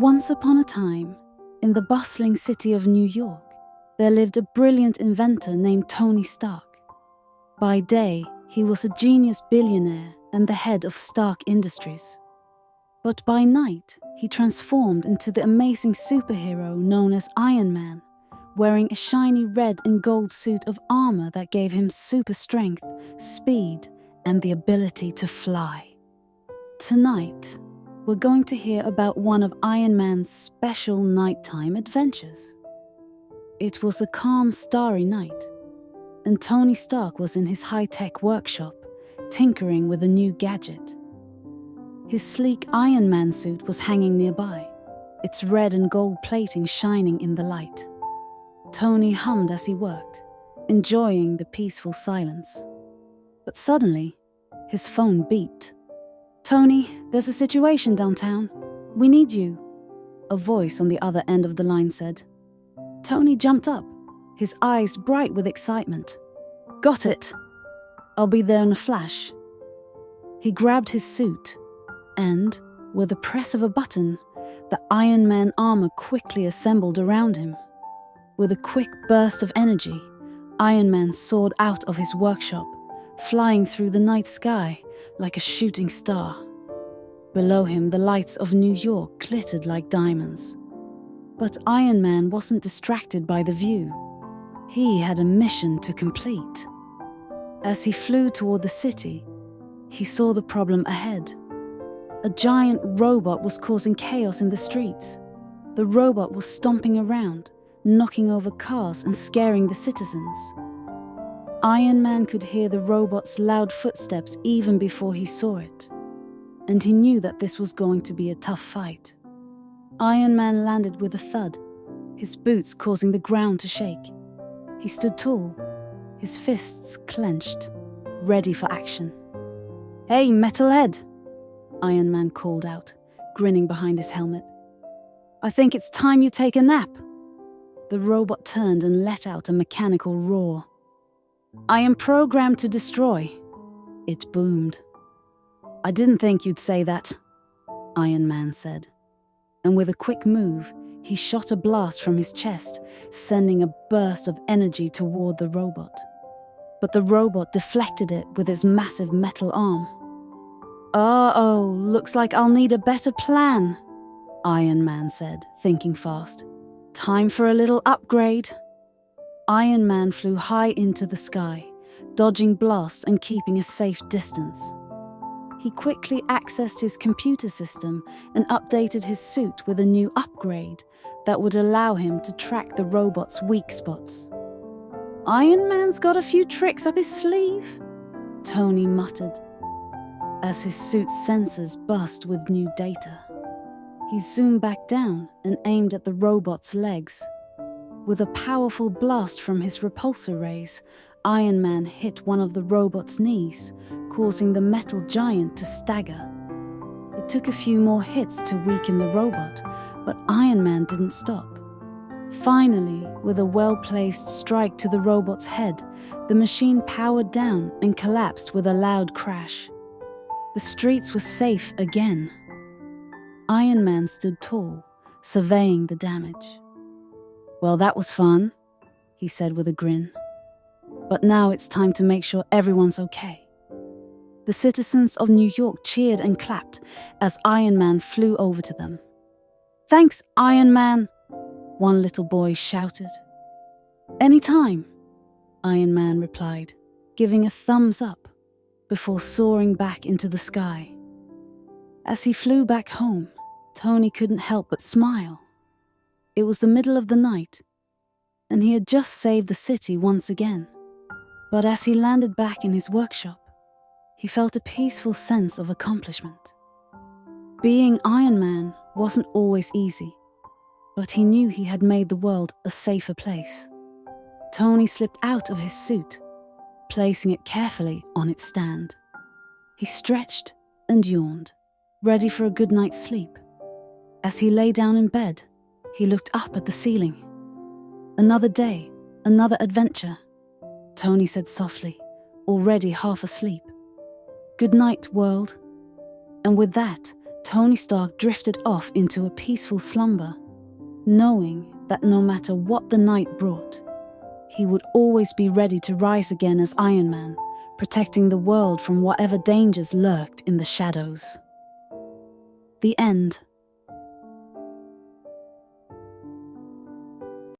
Once upon a time, in the bustling city of New York, there lived a brilliant inventor named Tony Stark. By day, he was a genius billionaire and the head of Stark Industries. But by night, he transformed into the amazing superhero known as Iron Man, wearing a shiny red and gold suit of armor that gave him super strength, speed, and the ability to fly. Tonight, we're going to hear about one of Iron Man's special nighttime adventures. It was a calm, starry night, and Tony Stark was in his high-tech workshop, tinkering with a new gadget. His sleek Iron Man suit was hanging nearby, its red and gold plating shining in the light. Tony hummed as he worked, enjoying the peaceful silence. But suddenly, his phone beeped. "Tony, there's a situation downtown. We need you," a voice on the other end of the line said. Tony jumped up, his eyes bright with excitement. "Got it. I'll be there in a flash." He grabbed his suit, and, with a press of a button, the Iron Man armor quickly assembled around him. With a quick burst of energy, Iron Man soared out of his workshop, flying through the night sky like a shooting star. Below him, the lights of New York glittered like diamonds. But Iron Man wasn't distracted by the view. He had a mission to complete. As he flew toward the city, he saw the problem ahead. A giant robot was causing chaos in the streets. The robot was stomping around, knocking over cars and scaring the citizens. Iron Man could hear the robot's loud footsteps even before he saw it, and he knew that this was going to be a tough fight. Iron Man landed with a thud, his boots causing the ground to shake. He stood tall, his fists clenched, ready for action. "Hey, metalhead!" Iron Man called out, grinning behind his helmet. "I think it's time you take a nap." The robot turned and let out a mechanical roar. "I am programmed to destroy," it boomed. "I didn't think you'd say that," Iron Man said. And with a quick move, he shot a blast from his chest, sending a burst of energy toward the robot. But the robot deflected it with its massive metal arm. "Uh-oh, looks like I'll need a better plan," Iron Man said, thinking fast. "Time for a little upgrade." Iron Man flew high into the sky, dodging blasts and keeping a safe distance. He quickly accessed his computer system and updated his suit with a new upgrade that would allow him to track the robot's weak spots. "Iron Man's got a few tricks up his sleeve," Tony muttered, as his suit's sensors buzzed with new data. He zoomed back down and aimed at the robot's legs. With a powerful blast from his repulsor rays, Iron Man hit one of the robot's knees, causing the metal giant to stagger. It took a few more hits to weaken the robot, but Iron Man didn't stop. Finally, with a well-placed strike to the robot's head, the machine powered down and collapsed with a loud crash. The streets were safe again. Iron Man stood tall, surveying the damage. "Well, that was fun," he said with a grin. "But now it's time to make sure everyone's okay." The citizens of New York cheered and clapped as Iron Man flew over to them. "Thanks, Iron Man," one little boy shouted. "Anytime," Iron Man replied, giving a thumbs up before soaring back into the sky. As he flew back home, Tony couldn't help but smile. It was the middle of the night, and he had just saved the city once again. But as he landed back in his workshop, he felt a peaceful sense of accomplishment. Being Iron Man wasn't always easy, but he knew he had made the world a safer place. Tony slipped out of his suit, placing it carefully on its stand. He stretched and yawned, ready for a good night's sleep. As he lay down in bed, he looked up at the ceiling. "Another day, another adventure," Tony said softly, already half asleep. "Good night, world." And with that, Tony Stark drifted off into a peaceful slumber, knowing that no matter what the night brought, he would always be ready to rise again as Iron Man, protecting the world from whatever dangers lurked in the shadows. The end.